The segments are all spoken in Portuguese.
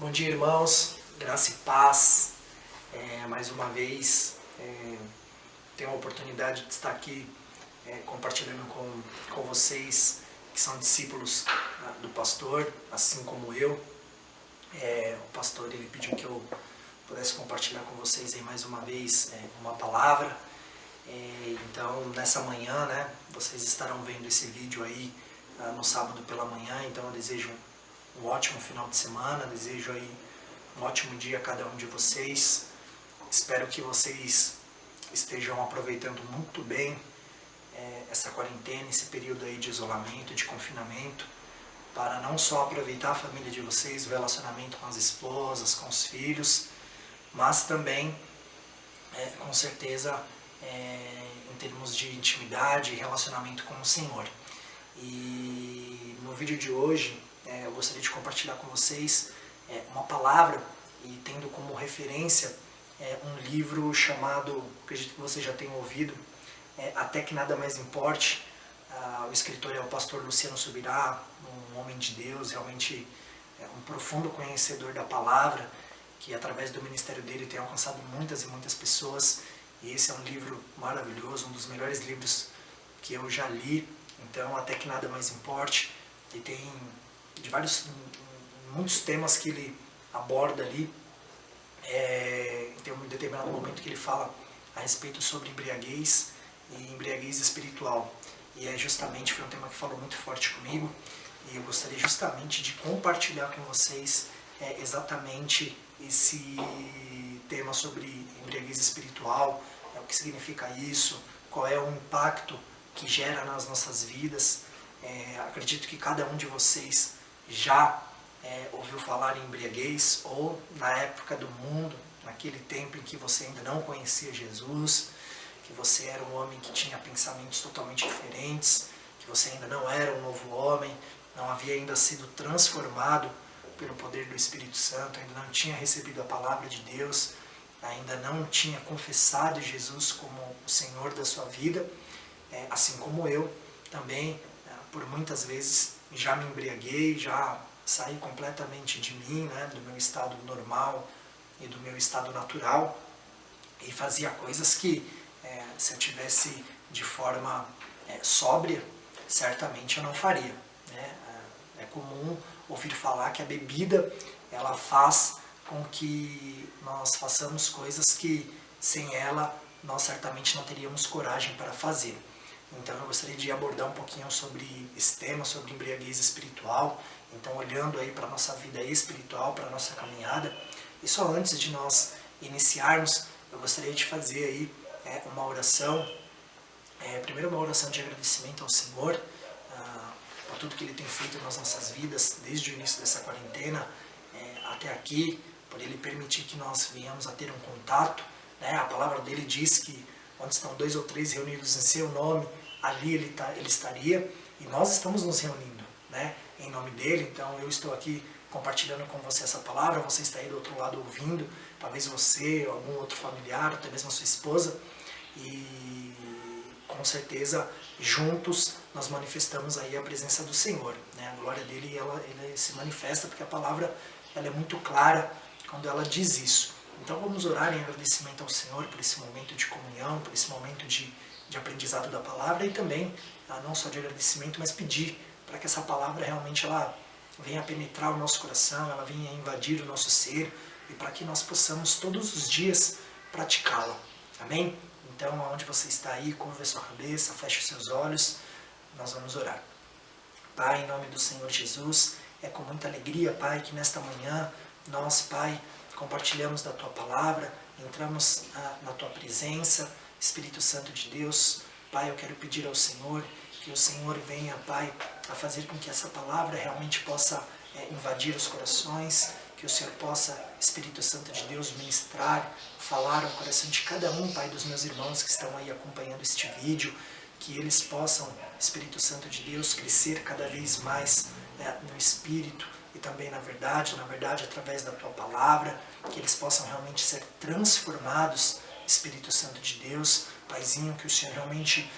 Bom dia, irmãos, graça e paz. Mais uma vez, tenho a oportunidade de estar aqui compartilhando com vocês que são discípulos do pastor, assim como eu. O pastor ele pediu que eu pudesse compartilhar com vocês aí mais uma vez uma palavra. Então, nessa manhã, né, vocês estarão vendo esse vídeo aí no sábado pela manhã. Então, eu desejo um ótimo final de semana, desejo aí um ótimo dia a cada um de vocês. Espero que vocês estejam aproveitando muito bem essa quarentena, esse período aí de isolamento, de confinamento, para não só aproveitar a família de vocês, o relacionamento com as esposas, com os filhos, mas também, com certeza, em termos de intimidade e relacionamento com o Senhor. E no vídeo de hoje, eu gostaria de compartilhar com vocês uma palavra e tendo como referência um livro chamado, acredito que vocês já tenham ouvido, Até que Nada Mais Importe. O escritor é o pastor Luciano Subirá, um homem de Deus, realmente um profundo conhecedor da palavra, que através do ministério dele tem alcançado muitas e muitas pessoas. E esse é um livro maravilhoso, um dos melhores livros que eu já li. Então, Até que Nada Mais Importe. E tem muitos temas que ele aborda ali. Tem um determinado momento que ele fala a respeito sobre embriaguez e embriaguez espiritual. E justamente foi um tema que falou muito forte comigo. E eu gostaria justamente de compartilhar com vocês exatamente esse tema sobre embriaguez espiritual, o que significa isso, qual é o impacto que gera nas nossas vidas. Acredito que cada um de vocês já ouviu falar em embriaguez, ou na época do mundo, naquele tempo em que você ainda não conhecia Jesus, que você era um homem que tinha pensamentos totalmente diferentes, que você ainda não era um novo homem, não havia ainda sido transformado pelo poder do Espírito Santo, ainda não tinha recebido a palavra de Deus, ainda não tinha confessado Jesus como o Senhor da sua vida, assim como eu também, por muitas vezes, já me embriaguei, já saí completamente de mim, né, do meu estado normal e do meu estado natural, e fazia coisas que, se eu tivesse de forma sóbria, certamente eu não faria. Né? É comum ouvir falar que a bebida ela faz com que nós façamos coisas que sem ela nós certamente não teríamos coragem para fazer. Então eu gostaria de abordar um pouquinho sobre esse tema, sobre embriaguez espiritual, então olhando aí para a nossa vida espiritual, para a nossa caminhada. E só antes de nós iniciarmos, eu gostaria de fazer aí uma oração, primeiro uma oração de agradecimento ao Senhor, por tudo que Ele tem feito nas nossas vidas, desde o início dessa quarentena até aqui, por Ele permitir que nós venhamos a ter um contato. Né? A palavra dele diz que onde estão 2 ou 3 reunidos em seu nome, ali ele estaria, e nós estamos nos reunindo, né, em nome dele. Então eu estou aqui compartilhando com você essa palavra, você está aí do outro lado ouvindo, talvez você, algum outro familiar, até mesmo a sua esposa, e com certeza juntos nós manifestamos aí a presença do Senhor, né? A glória dele ela se manifesta porque a palavra ela é muito clara quando ela diz isso. Então vamos orar em agradecimento ao Senhor por esse momento de comunhão, por esse momento de aprendizado da palavra, e também não só de agradecimento, mas pedir para que essa palavra realmente ela venha penetrar o nosso coração, ela venha invadir o nosso ser, e para que nós possamos todos os dias praticá-la. Amém? Então, aonde você está aí, curva a sua cabeça, feche os seus olhos, nós vamos orar. Pai, em nome do Senhor Jesus, é com muita alegria, Pai, que nesta manhã nós, Pai, compartilhamos da Tua palavra, entramos na Tua presença, Espírito Santo de Deus. Pai, eu quero pedir ao Senhor que o Senhor venha, Pai, a fazer com que essa palavra realmente possa invadir os corações, que o Senhor possa, Espírito Santo de Deus, ministrar, falar ao coração de cada um, Pai, dos meus irmãos que estão aí acompanhando este vídeo, que eles possam, Espírito Santo de Deus, crescer cada vez mais no Espírito e também na verdade através da Tua palavra, que eles possam realmente ser transformados, Espírito Santo de Deus. Paizinho, que o Senhor realmente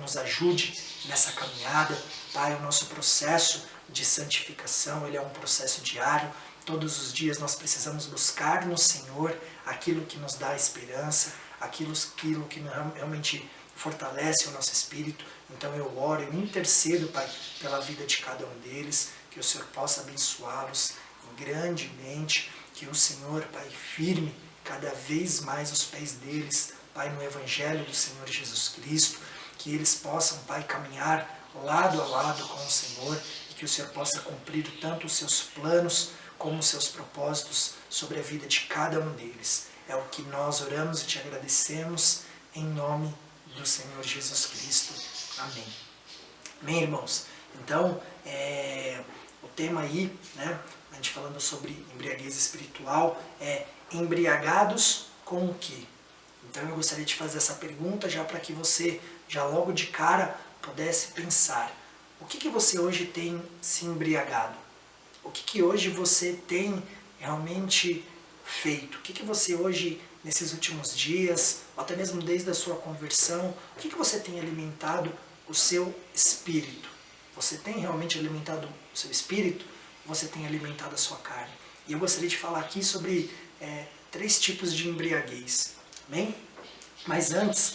nos ajude nessa caminhada. Pai, o nosso processo de santificação, ele é um processo diário. Todos os dias nós precisamos buscar no Senhor aquilo que nos dá esperança, aquilo que realmente fortalece o nosso espírito. Então eu oro, eu intercedo, Pai, pela vida de cada um deles, que o Senhor possa abençoá-los grandemente, que o Senhor, Pai, firme cada vez mais os pés deles, Pai, no Evangelho do Senhor Jesus Cristo, que eles possam, Pai, caminhar lado a lado com o Senhor e que o Senhor possa cumprir tanto os seus planos como os seus propósitos sobre a vida de cada um deles. É o que nós oramos e te agradecemos em nome do Senhor Jesus Cristo. Amém. Amém, irmãos? Então, o tema aí, né, a gente falando sobre embriaguez espiritual, é embriagados com o quê? Então eu gostaria de fazer essa pergunta já para que você, já logo de cara, pudesse pensar. O que você hoje tem se embriagado? O que hoje você tem realmente feito? O que você hoje, nesses últimos dias, ou até mesmo desde a sua conversão, o que você tem alimentado o seu espírito? Você tem realmente alimentado o seu espírito? Ou você tem alimentado a sua carne? E eu gostaria de falar aqui sobre 3 tipos de embriaguez. Amém? Mas antes,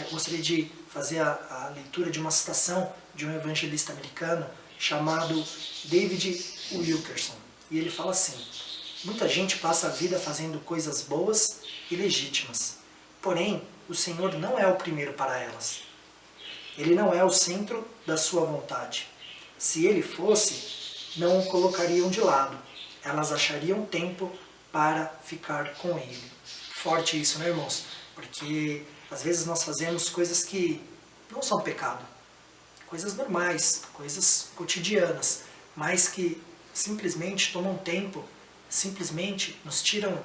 gostaria de fazer a leitura de uma citação de um evangelista americano chamado David Wilkerson. E ele fala assim: muita gente passa a vida fazendo coisas boas e legítimas. Porém, o Senhor não é o primeiro para elas. Ele não é o centro da sua vontade. Se ele fosse, não o colocariam de lado. Elas achariam tempo para ficar com ele. Forte isso, né, irmãos? Porque às vezes nós fazemos coisas que não são pecado. Coisas normais, coisas cotidianas, mas que simplesmente tomam tempo, simplesmente nos tiram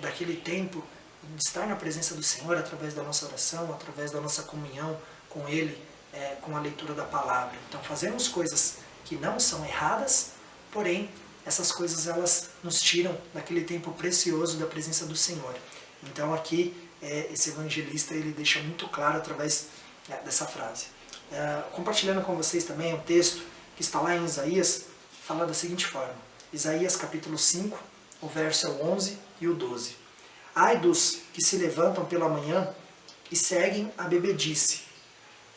daquele tempo de estar na presença do Senhor através da nossa oração, através da nossa comunhão com Ele, com a leitura da palavra. Então fazemos coisas que não são erradas, porém essas coisas elas nos tiram daquele tempo precioso da presença do Senhor. Então aqui esse evangelista ele deixa muito claro através dessa frase. Compartilhando com vocês também um texto que está lá em Isaías, fala da seguinte forma. Isaías capítulo 5, o verso é o 11 e o 12. Ai dos que se levantam pela manhã e seguem a bebedice,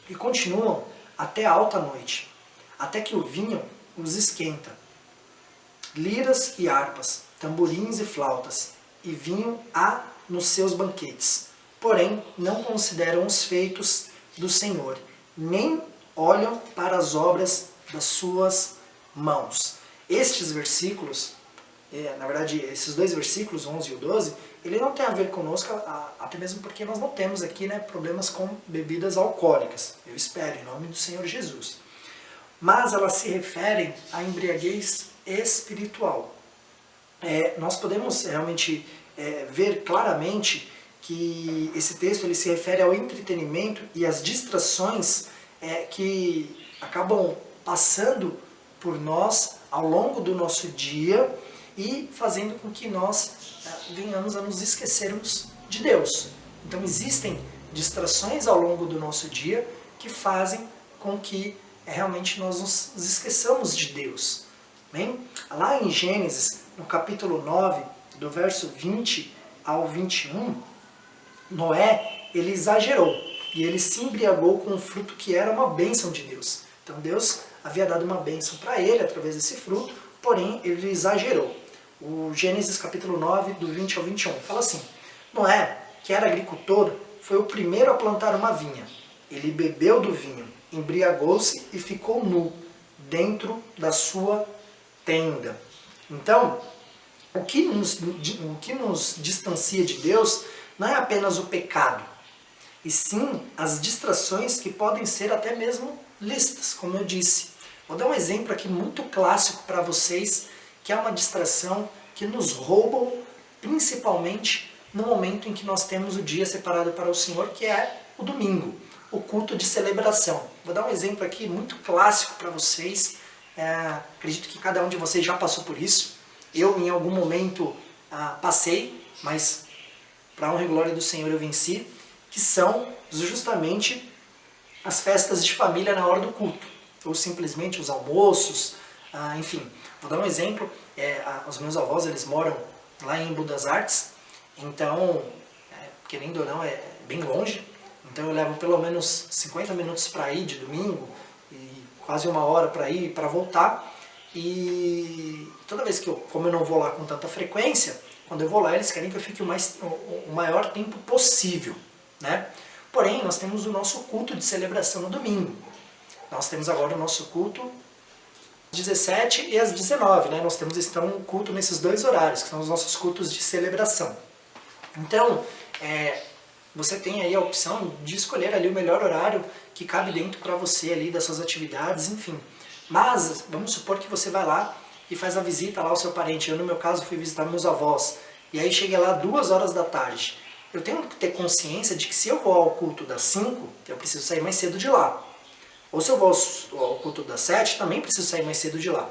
e continuam até a alta noite, até que o vinho os esquenta. Liras e harpas, tamborins e flautas, e vinho há nos seus banquetes. Porém, não consideram os feitos do Senhor, nem olham para as obras das suas mãos. Estes versículos, na verdade, esses 2 versículos, 11 e o 12, ele não tem a ver conosco, até mesmo porque nós não temos aqui problemas com bebidas alcoólicas. Eu espero, em nome do Senhor Jesus. Mas elas se referem à embriaguez espiritual. Nós podemos realmente ver claramente que esse texto ele se refere ao entretenimento e às distrações que acabam passando por nós ao longo do nosso dia e fazendo com que nós venhamos a nos esquecermos de Deus. Então existem distrações ao longo do nosso dia que fazem com que realmente nós nos esqueçamos de Deus. Bem? Lá em Gênesis, no capítulo 9, do verso 20 ao 21, Noé, ele exagerou e ele se embriagou com um fruto que era uma bênção de Deus. Então Deus havia dado uma bênção para ele através desse fruto, porém ele exagerou. O Gênesis capítulo 9, do 20 ao 21, fala assim: Noé, que era agricultor, foi o primeiro a plantar uma vinha. Ele bebeu do vinho, embriagou-se e ficou nu dentro da sua tenda. Então, o que nos distancia de Deus não é apenas o pecado, e sim as distrações que podem ser até mesmo lícitas, como eu disse. Vou dar um exemplo aqui muito clássico para vocês, que é uma distração que nos roubam, principalmente no momento em que nós temos o dia separado para o Senhor, que é o domingo, o culto de celebração. Vou dar um exemplo aqui muito clássico para vocês. Acredito que cada um de vocês já passou por isso. Eu, em algum momento, passei, mas para a honra e glória do Senhor eu venci, que são justamente as festas de família na hora do culto, ou simplesmente os almoços, enfim, Vou dar um exemplo, os meus avós, eles moram lá em Embu das Artes, então, querendo ou não, é bem longe, então eu levo pelo menos 50 minutos para ir de domingo, e quase 1 hora para ir e para voltar, e toda vez que como eu não vou lá com tanta frequência, quando eu vou lá eles querem que eu fique o maior tempo possível, né? Porém, nós temos o nosso culto de celebração no domingo. Nós temos agora o nosso culto às 17 e às 19, né? Nós temos então um culto nesses 2 horários, que são os nossos cultos de celebração. Então, você tem aí a opção de escolher ali o melhor horário que cabe dentro para você ali das suas atividades, enfim. Mas, vamos supor que você vai lá e faz a visita lá ao seu parente. Eu, no meu caso, fui visitar meus avós. E aí cheguei lá 2 horas da tarde. Eu tenho que ter consciência de que se eu vou ao culto das 5, eu preciso sair mais cedo de lá. Ou se eu vou ao culto das 7, também preciso sair mais cedo de lá.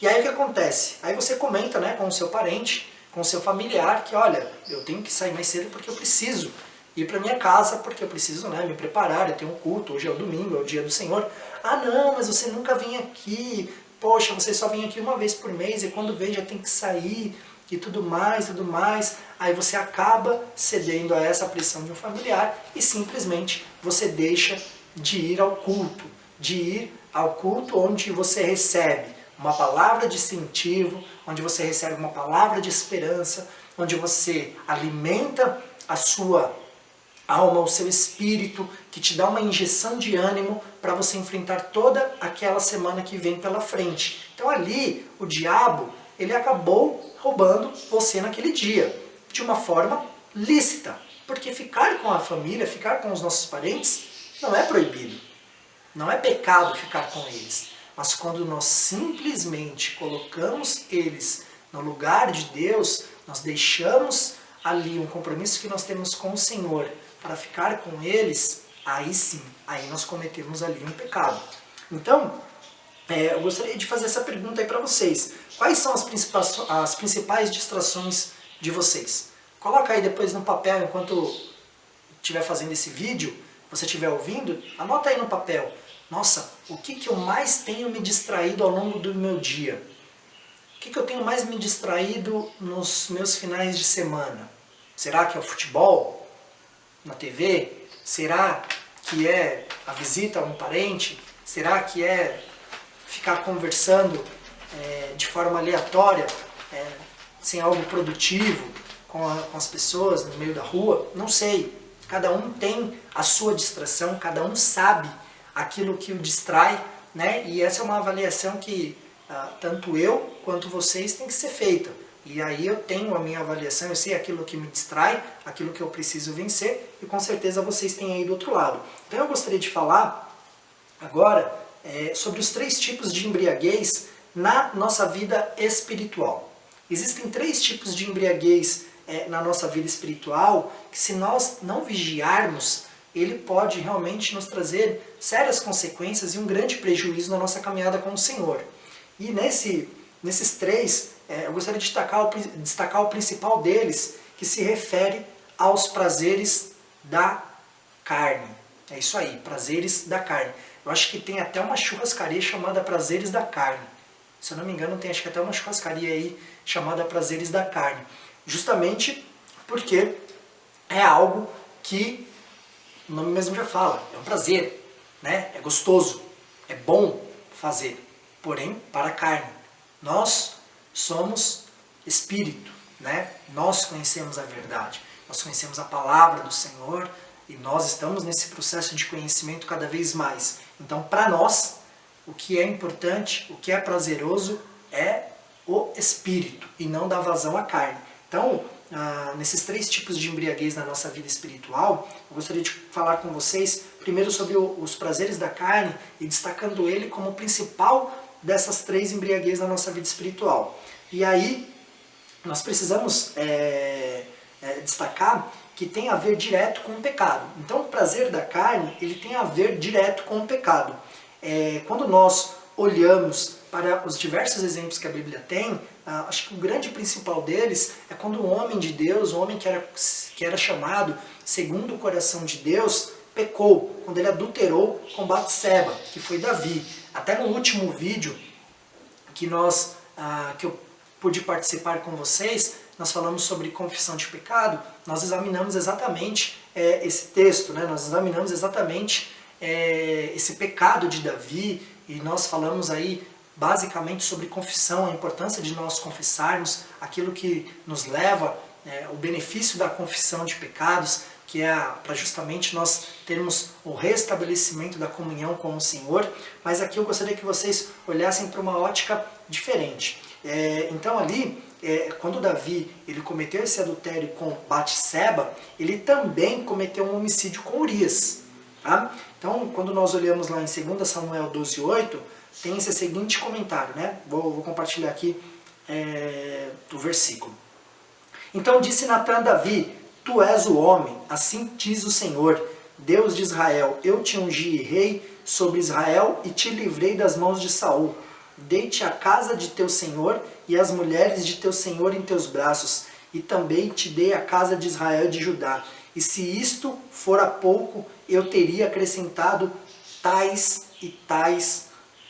E aí o que acontece? Aí você comenta, né, com o seu parente, com o seu familiar, que olha, eu tenho que sair mais cedo porque eu preciso ir para minha casa, porque eu preciso, né, me preparar, eu tenho um culto, hoje é o domingo, é o dia do Senhor. Ah não, mas você nunca vem aqui, poxa, você só vem aqui uma vez por mês e quando vem já tem que sair e tudo mais, tudo mais. Aí você acaba cedendo a essa pressão de um familiar e simplesmente você deixa de ir ao culto, onde você recebe uma palavra de incentivo, onde você recebe uma palavra de esperança, onde você alimenta a sua alma, o seu espírito, que te dá uma injeção de ânimo para você enfrentar toda aquela semana que vem pela frente. Então ali, o diabo, ele acabou roubando você naquele dia, de uma forma lícita, porque ficar com a família, ficar com os nossos parentes, não é proibido, não é pecado ficar com eles, mas quando nós simplesmente colocamos eles no lugar de Deus, nós deixamos ali um compromisso que nós temos com o Senhor para ficar com eles, aí sim, aí nós cometemos ali um pecado. Então, eu gostaria de fazer essa pergunta aí para vocês. Quais são as principais distrações de vocês? Coloca aí depois no papel, enquanto estiver fazendo esse vídeo, você estiver ouvindo, anota aí no papel. Nossa, o que eu mais tenho me distraído ao longo do meu dia? O que eu tenho mais me distraído nos meus finais de semana? Será que é o futebol? Na TV? Será que é a visita a um parente? Será que é ficar conversando de forma aleatória, sem algo produtivo com as pessoas no meio da rua? Não sei. Cada um tem a sua distração, cada um sabe aquilo que o distrai, né? E essa é uma avaliação que tanto eu quanto vocês tem que ser feita. E aí eu tenho a minha avaliação, eu sei aquilo que me distrai, aquilo que eu preciso vencer, e com certeza vocês têm aí do outro lado. Então eu gostaria de falar agora sobre os 3 tipos de embriaguez na nossa vida espiritual. Existem 3 tipos de embriaguez na nossa vida espiritual, que se nós não vigiarmos, ele pode realmente nos trazer sérias consequências e um grande prejuízo na nossa caminhada com o Senhor. E nesses 3, eu gostaria de destacar o principal deles, que se refere aos prazeres da carne. É isso aí, prazeres da carne. Eu acho que tem até uma churrascaria chamada Prazeres da Carne. Se eu não me engano, tem acho que até uma churrascaria aí chamada Prazeres da Carne. Justamente porque é algo que o nome mesmo já fala, é um prazer, né? É gostoso, é bom fazer, porém para a carne. Nós somos espírito, né? Nós conhecemos a verdade, nós conhecemos a palavra do Senhor e nós estamos nesse processo de conhecimento cada vez mais. Então, para nós, o que é importante, o que é prazeroso é o espírito e não dar vazão à carne. Então, nesses 3 tipos de embriaguez na nossa vida espiritual, eu gostaria de falar com vocês primeiro sobre os prazeres da carne e destacando ele como o principal dessas 3 embriaguez na nossa vida espiritual. E aí, nós precisamos destacar que tem a ver direto com o pecado. Então, o prazer da carne, ele tem a ver direto com o pecado. Quando nós olhamos para os diversos exemplos que a Bíblia tem, acho que o grande principal deles é quando um homem de Deus, um homem que era chamado segundo o coração de Deus, pecou, quando ele adulterou com Batseba, que foi Davi. Até no último vídeo que nós que eu pude participar com vocês, nós falamos sobre confissão de pecado, nós examinamos exatamente esse texto, né? Nós examinamos exatamente esse pecado de Davi, e nós falamos aí basicamente sobre confissão, a importância de nós confessarmos aquilo que nos leva, o benefício da confissão de pecados, que é para justamente nós termos o restabelecimento da comunhão com o Senhor. Mas aqui eu gostaria que vocês olhassem para uma ótica diferente. Então ali, quando Davi ele cometeu esse adultério com Batseba, ele também cometeu um homicídio com Urias. Tá? Então, quando nós olhamos lá em 2 Samuel 12:8, tem esse seguinte comentário, né? Vou compartilhar aqui o versículo. Então disse Natã a Davi: Tu és o homem, assim diz o Senhor, Deus de Israel, eu te ungi rei sobre Israel e te livrei das mãos de Saul. Dei-te a casa de teu senhor e as mulheres de teu senhor em teus braços, e também te dei a casa de Israel e de Judá. E se isto fora pouco, eu teria acrescentado tais e tais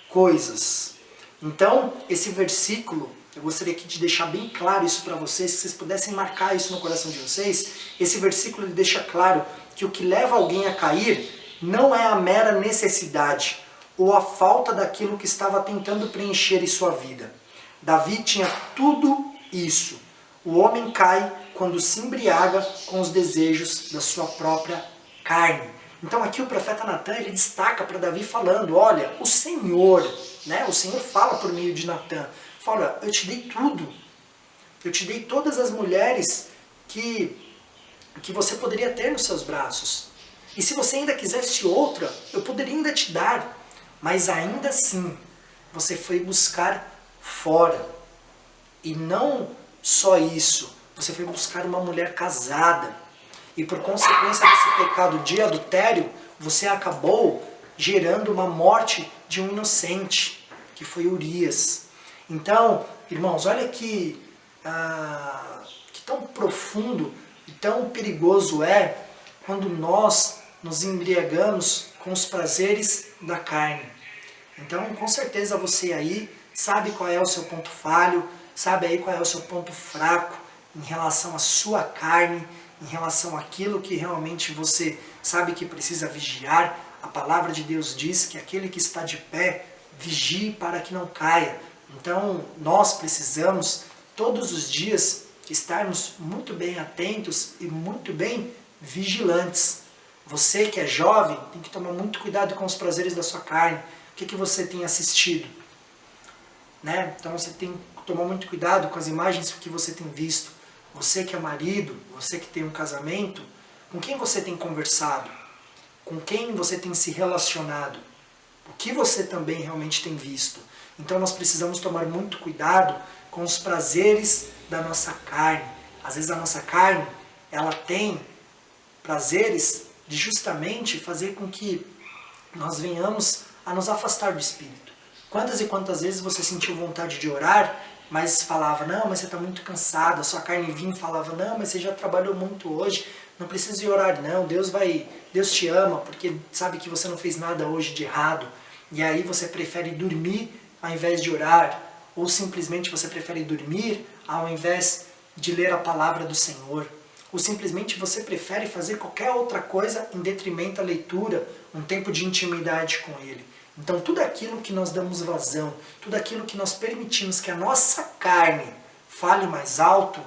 coisas. Então, esse versículo, eu gostaria aqui de deixar bem claro isso para vocês, que vocês pudessem marcar isso no coração de vocês. Esse versículo ele deixa claro que o que leva alguém a cair não é a mera necessidade ou a falta daquilo que estava tentando preencher em sua vida. Davi tinha tudo isso. O homem cai quando se embriaga com os desejos da sua própria carne. Então aqui o profeta Natã ele destaca para Davi falando, olha, o Senhor, né? O Senhor fala por meio de Natã, fala, eu te dei tudo, eu te dei todas as mulheres que você poderia ter nos seus braços. E se você ainda quisesse outra, eu poderia ainda te dar, mas ainda assim, você foi buscar fora. E não só isso, você foi buscar uma mulher casada. E por consequência desse pecado de adultério, você acabou gerando uma morte de um inocente, que foi Urias. Então, irmãos, olha que tão profundo e tão perigoso é quando nós nos embriagamos com os prazeres da carne. Então, com certeza você aí sabe qual é o seu ponto falho, sabe aí qual é o seu ponto fraco em relação à sua carne, em relação àquilo que realmente você sabe que precisa vigiar. A palavra de Deus diz que aquele que está de pé, vigie para que não caia. Então, nós precisamos, todos os dias, estarmos muito bem atentos e muito bem vigilantes. Você que é jovem, tem que tomar muito cuidado com os prazeres da sua carne. O que você tem assistido? Né? Então, você tem que tomar muito cuidado com as imagens que você tem visto. Você que é marido, você que tem um casamento, com quem você tem conversado? Com quem você tem se relacionado? O que você também realmente tem visto? Então nós precisamos tomar muito cuidado com os prazeres da nossa carne. Às vezes a nossa carne, ela tem prazeres de justamente fazer com que nós venhamos a nos afastar do Espírito. Quantas e quantas vezes você sentiu vontade de orar, mas falava, não, mas você está muito cansado, a sua carne vinha e falava, não, mas você já trabalhou muito hoje, não precisa ir orar não, Deus te ama, porque sabe que você não fez nada hoje de errado, e aí você prefere dormir ao invés de orar, ou simplesmente você prefere dormir ao invés de ler a palavra do Senhor, ou simplesmente você prefere fazer qualquer outra coisa em detrimento à leitura, um tempo de intimidade com Ele. Então tudo aquilo que nós damos vazão, tudo aquilo que nós permitimos que a nossa carne fale mais alto,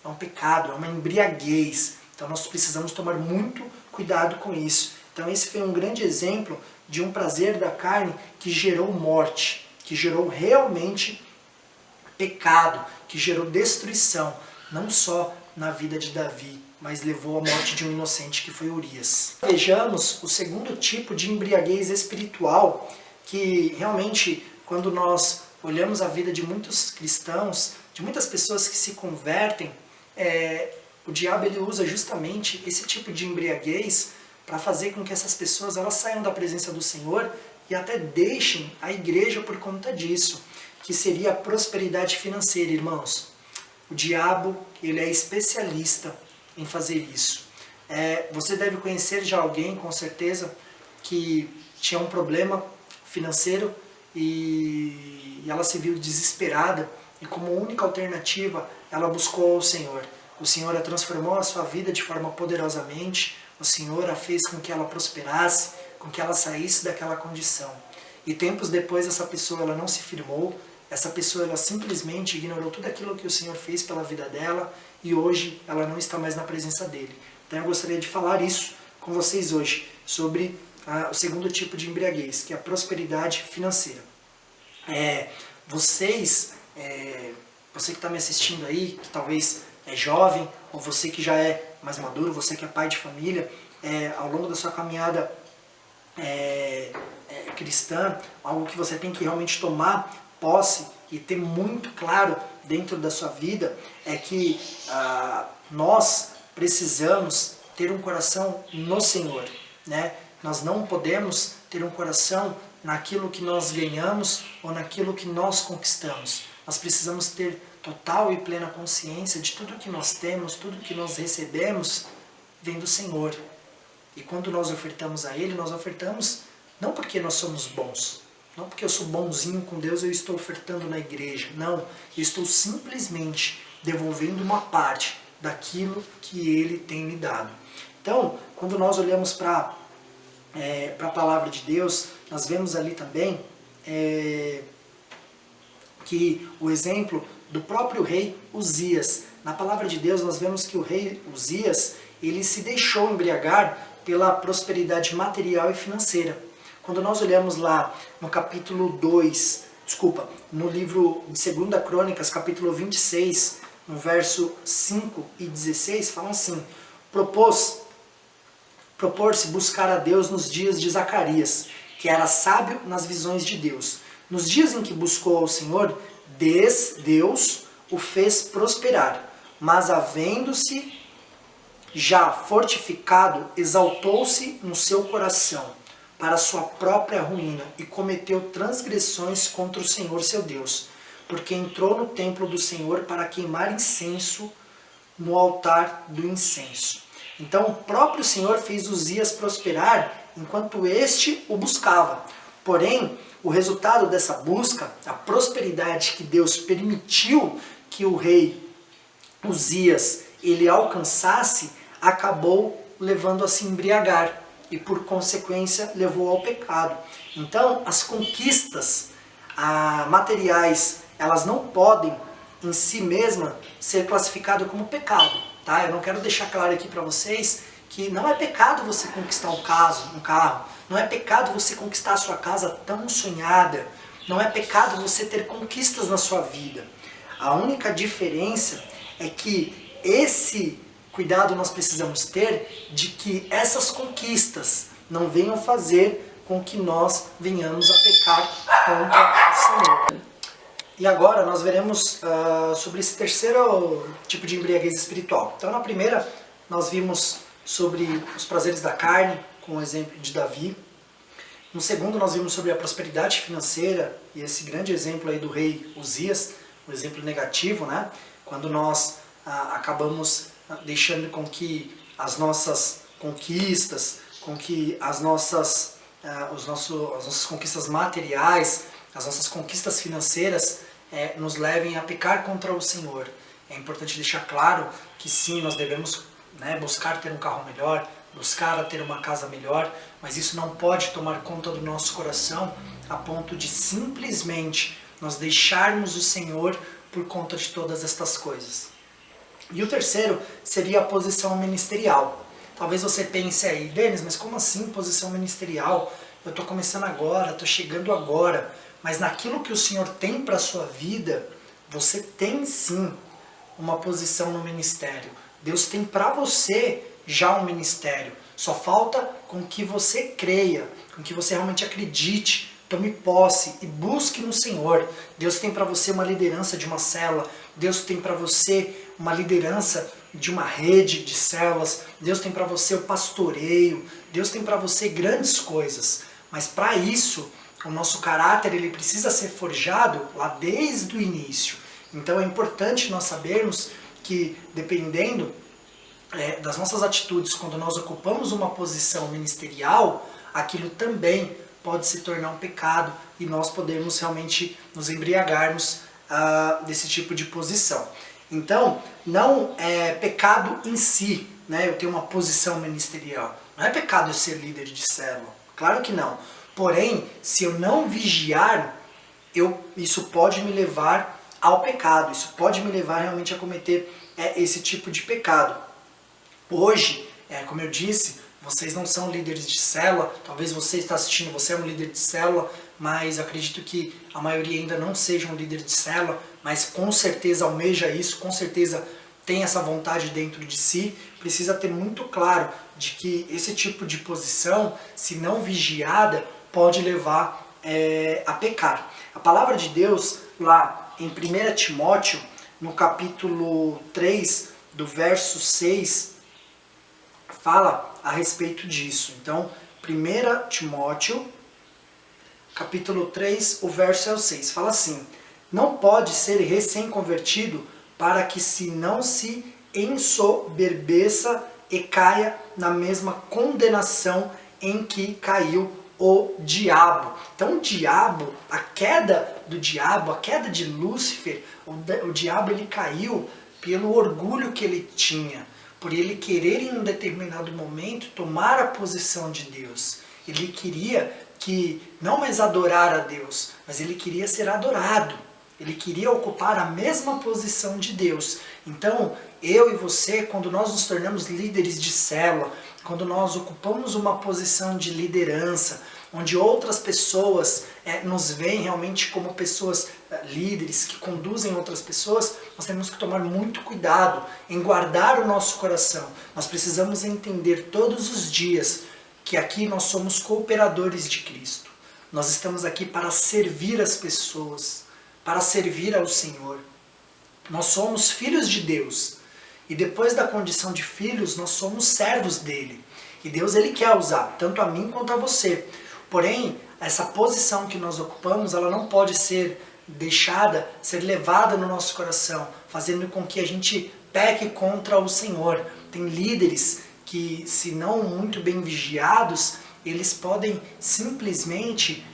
é um pecado, é uma embriaguez. Então nós precisamos tomar muito cuidado com isso. Então esse foi um grande exemplo de um prazer da carne que gerou morte, que gerou realmente pecado, que gerou destruição, não só na vida de Davi, mas levou à morte de um inocente que foi Urias. Vejamos o segundo tipo de embriaguez espiritual, que realmente, quando nós olhamos a vida de muitos cristãos, de muitas pessoas que se convertem, o diabo ele usa justamente esse tipo de embriaguez para fazer com que essas pessoas elas saiam da presença do Senhor e até deixem a igreja por conta disso, que seria a prosperidade financeira, irmãos. O diabo ele é especialista em fazer isso. Você deve conhecer já alguém, com certeza, que tinha um problema financeiro e ela se viu desesperada e como única alternativa ela buscou o Senhor. O Senhor a transformou a sua vida de forma poderosamente, o Senhor a fez com que ela prosperasse, com que ela saísse daquela condição. E tempos depois essa pessoa ela não se firmou, essa pessoa ela simplesmente ignorou tudo aquilo que o Senhor fez pela vida dela e hoje ela não está mais na presença dele. Então eu gostaria de falar isso com vocês hoje, sobre o segundo tipo de embriaguez, que é a prosperidade financeira. Você que está me assistindo aí, que talvez é jovem, ou você que já é mais maduro, você que é pai de família, ao longo da sua caminhada cristã, algo que você tem que realmente tomar posse e ter muito claro dentro da sua vida é que nós precisamos ter um coração no Senhor, né? Nós não podemos ter um coração naquilo que nós ganhamos ou naquilo que nós conquistamos. Nós precisamos ter total e plena consciência de tudo que nós temos, tudo que nós recebemos vem do Senhor. E quando nós ofertamos a Ele, nós ofertamos não porque nós somos bons, não porque eu sou bonzinho com Deus, eu estou ofertando na igreja. Não, eu estou simplesmente devolvendo uma parte daquilo que Ele tem me dado. Então, quando nós olhamos para a palavra de Deus, nós vemos ali também que o exemplo do próprio rei Uzias. Na palavra de Deus nós vemos que o rei Uzias, ele se deixou embriagar pela prosperidade material e financeira. Quando nós olhamos lá no capítulo 2, no livro de 2 Crônicas, capítulo 26, no verso 5 e 16, fala assim: propor-se buscar a Deus nos dias de Zacarias, que era sábio nas visões de Deus. Nos dias em que buscou ao Senhor, Deus o fez prosperar, mas havendo-se já fortificado, exaltou-se no seu coração para sua própria ruína e cometeu transgressões contra o Senhor seu Deus, porque entrou no templo do Senhor para queimar incenso no altar do incenso. Então o próprio Senhor fez Uzias prosperar enquanto este o buscava. Porém, o resultado dessa busca, a prosperidade que Deus permitiu que o rei Uzias ele alcançasse, acabou levando a se embriagar e por consequência levou ao pecado. Então as conquistas materiais, elas não podem em si mesma ser classificadas como pecado, tá? Eu não quero deixar claro aqui para vocês que não é pecado você conquistar um carro, não é pecado você conquistar a sua casa tão sonhada, não é pecado você ter conquistas na sua vida. A única diferença é que esse cuidado nós precisamos ter de que essas conquistas não venham fazer com que nós venhamos a pecar contra o Senhor. E agora nós veremos sobre esse terceiro tipo de embriaguez espiritual. Então na primeira nós vimos sobre os prazeres da carne, com o exemplo de Davi. No segundo nós vimos sobre a prosperidade financeira e esse grande exemplo aí do rei Uzias, um exemplo negativo, né? Quando nós acabamos deixando com que as nossas conquistas, com que as nossas conquistas materiais, as nossas conquistas financeiras nos levem a pecar contra o Senhor. É importante deixar claro que sim, nós devemos buscar ter um carro melhor, buscar ter uma casa melhor, mas isso não pode tomar conta do nosso coração a ponto de simplesmente nós deixarmos o Senhor por conta de todas estas coisas. E o terceiro seria a posição ministerial. Talvez você pense aí, Denis, mas como assim posição ministerial? Eu estou começando agora, estou chegando agora, mas naquilo que o Senhor tem para a sua vida, você tem sim uma posição no ministério. Deus tem para você já um ministério. Só falta com que você creia, com que você realmente acredite, tome posse e busque no Senhor. Deus tem para você uma liderança de uma célula, Deus tem para você uma liderança de uma rede de células, Deus tem para você o pastoreio, Deus tem para você grandes coisas. Mas para isso, o nosso caráter ele precisa ser forjado lá desde o início. Então é importante nós sabermos que, dependendo das nossas atitudes, quando nós ocupamos uma posição ministerial, aquilo também pode se tornar um pecado e nós podemos realmente nos embriagarmos desse tipo de posição. Então, não é pecado em si, né? Eu tenho uma posição ministerial. Não é pecado eu ser líder de célula, claro que não. Porém, se eu não vigiar, isso pode me levar ao pecado, isso pode me levar realmente a cometer esse tipo de pecado. Hoje, como eu disse, vocês não são líderes de célula, talvez você está assistindo, você é um líder de célula, mas eu acredito que a maioria ainda não seja um líder de célula, mas com certeza almeja isso, com certeza tem essa vontade dentro de si. Precisa ter muito claro de que esse tipo de posição, se não vigiada, pode levar a pecar. A palavra de Deus, lá em 1 Timóteo, no capítulo 3, do verso 6, fala a respeito disso. Então, 1 Timóteo, capítulo 3, o verso é o 6. Fala assim: não pode ser recém-convertido para que não se ensoberbeça e caia na mesma condenação em que caiu o diabo. Então o diabo, a queda do diabo, a queda de Lúcifer, o diabo ele caiu pelo orgulho que ele tinha, por ele querer em um determinado momento tomar a posição de Deus. Ele queria não mais adorar a Deus, mas ele queria ser adorado. Ele queria ocupar a mesma posição de Deus. Então, eu e você, quando nós nos tornamos líderes de célula, quando nós ocupamos uma posição de liderança, onde outras pessoas nos veem realmente como pessoas líderes, que conduzem outras pessoas, nós temos que tomar muito cuidado em guardar o nosso coração. Nós precisamos entender todos os dias que aqui nós somos cooperadores de Cristo. Nós estamos aqui para servir as pessoas, para servir ao Senhor. Nós somos filhos de Deus. E depois da condição de filhos, nós somos servos dele. E Deus ele quer usar, tanto a mim quanto a você. Porém, essa posição que nós ocupamos, ela não pode ser deixada, ser levada no nosso coração, fazendo com que a gente peque contra o Senhor. Tem líderes que, se não muito bem vigiados, eles podem simplesmente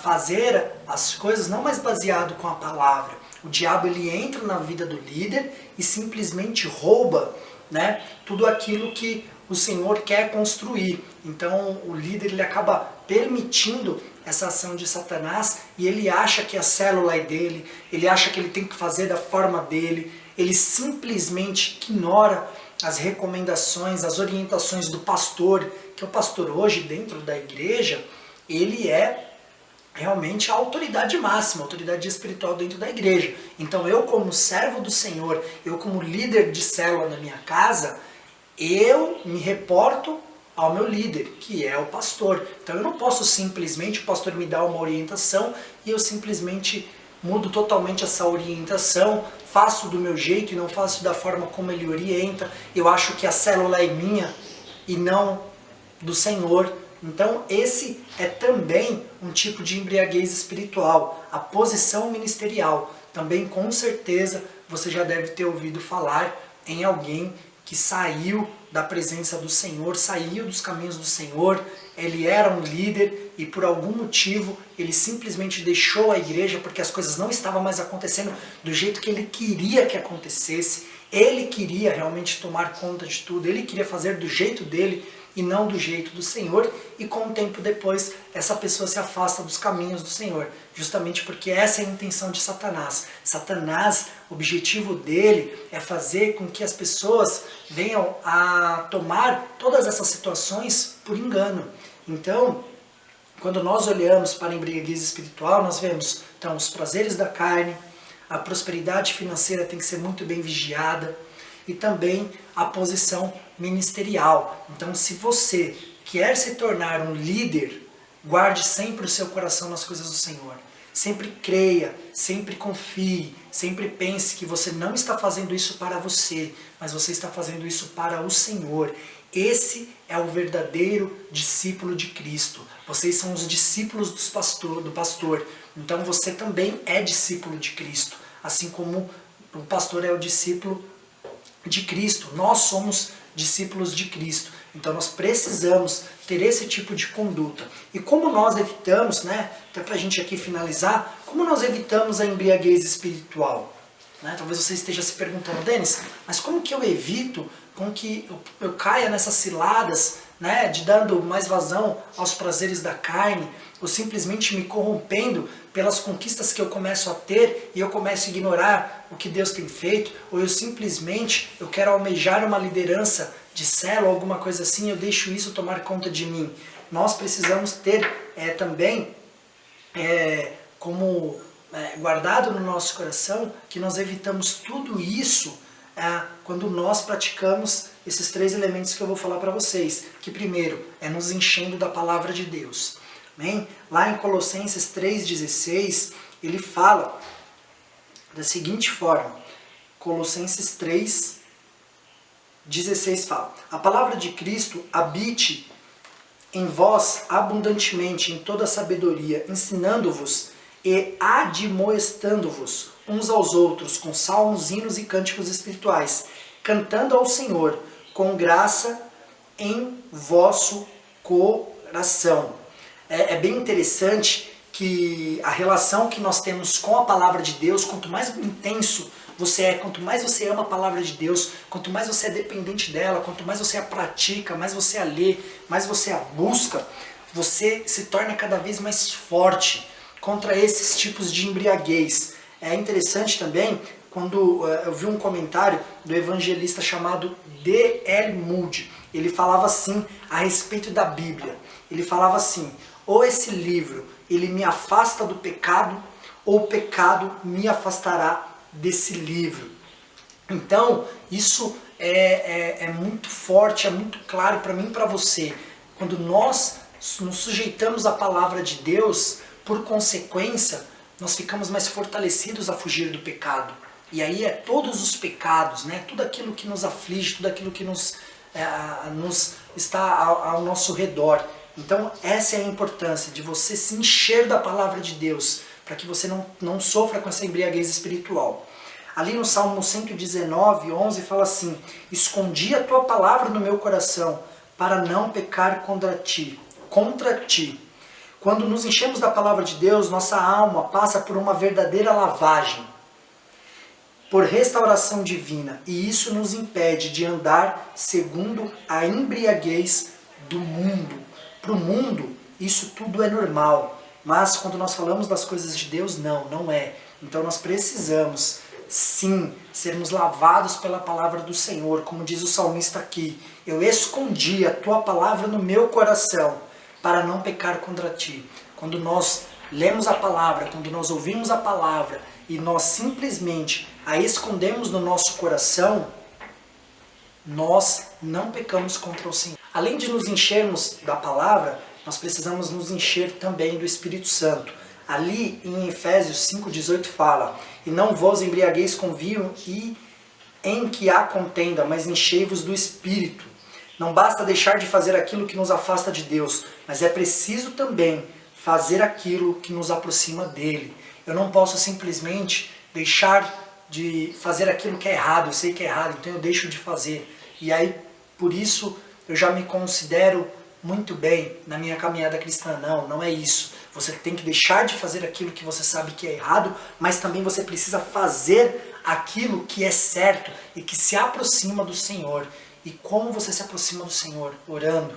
fazer as coisas não mais baseado com a palavra. O diabo ele entra na vida do líder e simplesmente rouba, né, tudo aquilo que o Senhor quer construir. Então o líder ele acaba permitindo essa ação de Satanás e ele acha que a célula é dele, ele acha que ele tem que fazer da forma dele, ele simplesmente ignora as recomendações, as orientações do pastor, que o pastor hoje dentro da igreja, ele é realmente a autoridade máxima, a autoridade espiritual dentro da igreja. Então eu como servo do Senhor, eu como líder de célula na minha casa, eu me reporto ao meu líder, que é o pastor. Então eu não posso simplesmente, o pastor me dá uma orientação e eu simplesmente mudo totalmente essa orientação, faço do meu jeito e não faço da forma como ele orienta. Eu acho que a célula é minha e não do Senhor. Então esse é também um tipo de embriaguez espiritual, a posição ministerial. Também com certeza você já deve ter ouvido falar em alguém que saiu da presença do Senhor, saiu dos caminhos do Senhor, ele era um líder e por algum motivo ele simplesmente deixou a igreja porque as coisas não estavam mais acontecendo do jeito que ele queria que acontecesse. Ele queria realmente tomar conta de tudo, ele queria fazer do jeito dele e não do jeito do Senhor, e com um tempo depois essa pessoa se afasta dos caminhos do Senhor, justamente porque essa é a intenção de Satanás. Satanás, o objetivo dele é fazer com que as pessoas venham a tomar todas essas situações por engano. Então, quando nós olhamos para a embriaguez espiritual, nós vemos então os prazeres da carne, a prosperidade financeira tem que ser muito bem vigiada, e também a posição ministerial. Então, se você quer se tornar um líder, guarde sempre o seu coração nas coisas do Senhor. Sempre creia, sempre confie, sempre pense que você não está fazendo isso para você, mas você está fazendo isso para o Senhor. Esse é o verdadeiro discípulo de Cristo. Vocês são os discípulos do pastor. Então você também é discípulo de Cristo, assim como o pastor é o discípulo de Cristo. Nós somos discípulos de Cristo. Então nós precisamos ter esse tipo de conduta. E como nós evitamos, né, até para a gente aqui finalizar, como nós evitamos a embriaguez espiritual? Né? Talvez você esteja se perguntando, Denis, mas como que eu evito com que eu caia nessas ciladas, né, de dando mais vazão aos prazeres da carne, ou simplesmente me corrompendo pelas conquistas que eu começo a ter e eu começo a ignorar o que Deus tem feito, ou eu simplesmente quero almejar uma liderança de célula, alguma coisa assim, eu deixo isso tomar conta de mim. Nós precisamos ter também como guardado no nosso coração que nós evitamos tudo isso quando nós praticamos esses 3 elementos que eu vou falar para vocês. Que primeiro é nos enchendo da palavra de Deus. Amém? Lá em Colossenses 3,16, ele fala da seguinte forma. Colossenses 3,16 fala: a palavra de Cristo habite em vós abundantemente em toda sabedoria, ensinando-vos e admoestando-vos uns aos outros com salmos, hinos e cânticos espirituais, cantando ao Senhor com graça em vosso coração. É bem interessante que a relação que nós temos com a palavra de Deus, quanto mais intenso você é, quanto mais você ama a palavra de Deus, quanto mais você é dependente dela, quanto mais você a pratica, mais você a lê, mais você a busca, você se torna cada vez mais forte contra esses tipos de embriaguez. É interessante também quando eu vi um comentário do evangelista chamado D.L. Moody. Ele falava assim a respeito da Bíblia. Ele falava assim: ou esse livro ele me afasta do pecado, ou o pecado me afastará desse livro. Então, isso é muito forte, é muito claro para mim e para você. Quando nós nos sujeitamos à palavra de Deus, por consequência, nós ficamos mais fortalecidos a fugir do pecado. E aí todos os pecados, né, tudo aquilo que nos aflige, tudo aquilo que nos está ao nosso redor. Então essa é a importância de você se encher da palavra de Deus, para que você não sofra com essa embriaguez espiritual. Ali no Salmo 119, 11 fala assim: escondi a tua palavra no meu coração, para não pecar contra ti. Quando nos enchemos da palavra de Deus, nossa alma passa por uma verdadeira lavagem, por restauração divina, e isso nos impede de andar segundo a embriaguez do mundo. Para o mundo, isso tudo é normal, mas quando nós falamos das coisas de Deus, não é. Então nós precisamos, sim, sermos lavados pela palavra do Senhor, como diz o salmista aqui: eu escondi a tua palavra no meu coração, para não pecar contra ti. Quando nós lemos a palavra, quando nós ouvimos a palavra e nós simplesmente a escondemos no nosso coração, nós não pecamos contra o Senhor. Além de nos enchermos da palavra, nós precisamos nos encher também do Espírito Santo. Ali em Efésios 5,18 fala: e não vos embriagueis com vinho e em que há contenda, mas enchei-vos do Espírito. Não basta deixar de fazer aquilo que nos afasta de Deus, mas é preciso também fazer aquilo que nos aproxima dele. Eu não posso simplesmente deixar de fazer aquilo que é errado, eu sei que é errado, então eu deixo de fazer. E aí, por isso, eu já me considero muito bem na minha caminhada cristã. Não é isso. Você tem que deixar de fazer aquilo que você sabe que é errado, mas também você precisa fazer aquilo que é certo e que se aproxima do Senhor. E como você se aproxima do Senhor? Orando,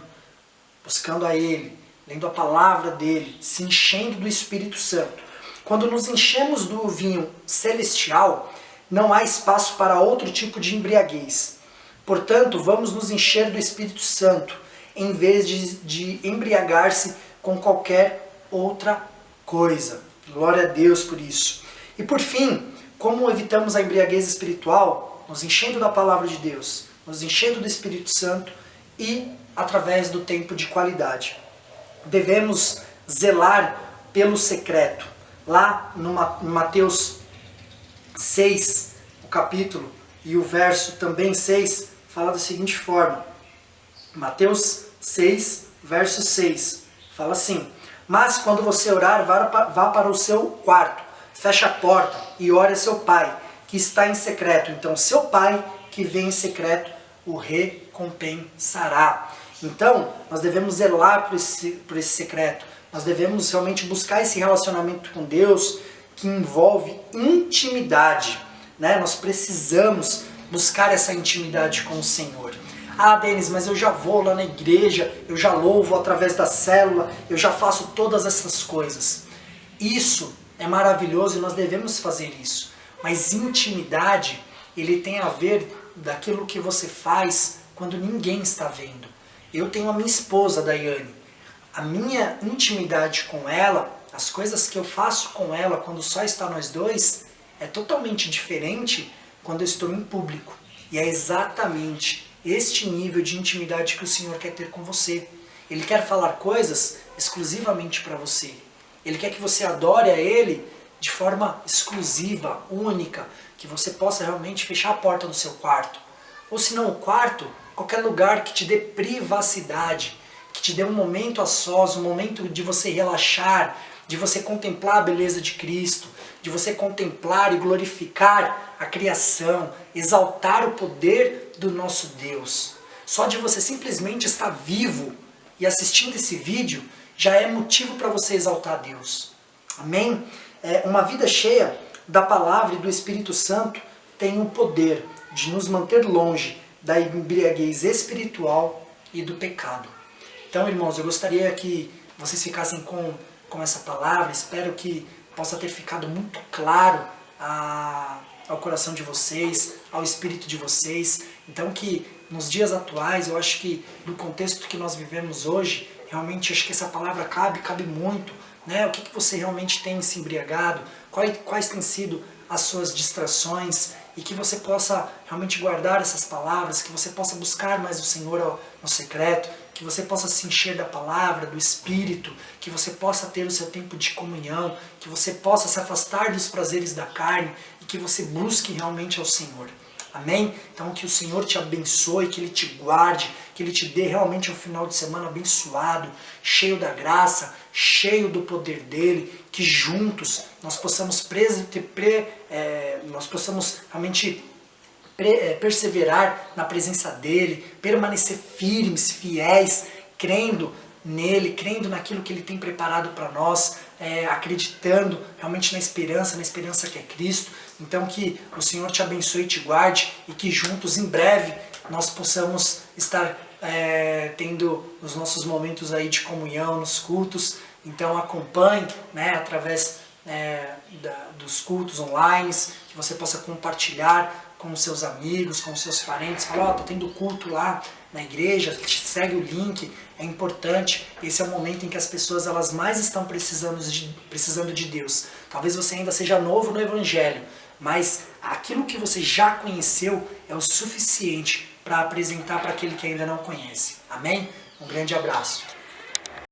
buscando a Ele, lendo a palavra dEle, se enchendo do Espírito Santo. Quando nos enchemos do vinho celestial, não há espaço para outro tipo de embriaguez. Portanto, vamos nos encher do Espírito Santo, em vez de embriagar-se com qualquer outra coisa. Glória a Deus por isso. E por fim, como evitamos a embriaguez espiritual? Nos enchendo da palavra de Deus, nos enchendo do Espírito Santo e através do tempo de qualidade. Devemos zelar pelo secreto. Lá no Mateus 6, o capítulo e o verso também 6, fala da seguinte forma. Mateus 6, verso 6, fala assim: mas quando você orar, vá para o seu quarto, feche a porta e ore a seu pai, que está em secreto. Então seu pai, que vem em secreto, o recompensará. Então, nós devemos zelar por esse secreto. Nós devemos realmente buscar esse relacionamento com Deus que envolve intimidade, né? Nós precisamos buscar essa intimidade com o Senhor. Ah, Denis, mas eu já vou lá na igreja, eu já louvo através da célula, eu já faço todas essas coisas. Isso é maravilhoso e nós devemos fazer isso. Mas intimidade, ele tem a ver daquilo que você faz quando ninguém está vendo. Eu tenho a minha esposa, Daiane. A minha intimidade com ela, as coisas que eu faço com ela quando só está nós dois, é totalmente diferente quando eu estou em público. E é exatamente este nível de intimidade que o Senhor quer ter com você. Ele quer falar coisas exclusivamente para você. Ele quer que você adore a Ele de forma exclusiva, única, que você possa realmente fechar a porta do seu quarto. Ou se não o quarto, qualquer lugar que te dê privacidade, que te dê um momento a sós, um momento de você relaxar, de você contemplar a beleza de Cristo, de você contemplar e glorificar a criação, exaltar o poder do nosso Deus. Só de você simplesmente estar vivo e assistindo esse vídeo já é motivo para você exaltar a Deus. Amém? Uma vida cheia da palavra e do Espírito Santo tem o poder de nos manter longe da embriaguez espiritual e do pecado. Então, irmãos, eu gostaria que vocês ficassem com essa palavra. Espero que possa ter ficado muito claro ao coração de vocês, ao espírito de vocês. Então, que nos dias atuais, eu acho que no contexto que nós vivemos hoje, realmente acho que essa palavra cabe muito, né? O que você realmente tem se embriagado, quais têm sido as suas distrações, e que você possa realmente guardar essas palavras, que você possa buscar mais o Senhor no secreto, que você possa se encher da palavra, do Espírito, que você possa ter o seu tempo de comunhão, que você possa se afastar dos prazeres da carne e que você busque realmente ao Senhor. Amém? Então que o Senhor te abençoe, que Ele te guarde, que Ele te dê realmente um final de semana abençoado, cheio da graça, cheio do poder dEle, que juntos nós possamos realmente perseverar na presença dEle, permanecer firmes, fiéis, crendo nele, crendo naquilo que Ele tem preparado para nós, acreditando realmente na esperança que é Cristo. Então que o Senhor te abençoe e te guarde, e que juntos, em breve, nós possamos estar tendo os nossos momentos aí de comunhão, nos cultos. Então acompanhe, né, através dos cultos online, que você possa compartilhar com os seus amigos, com os seus parentes. Fala, tô tendo culto lá na igreja, segue o link, é importante. Esse é o momento em que as pessoas elas mais estão precisando de Deus. Talvez você ainda seja novo no Evangelho, mas aquilo que você já conheceu é o suficiente para apresentar para aquele que ainda não conhece. Amém? Um grande abraço.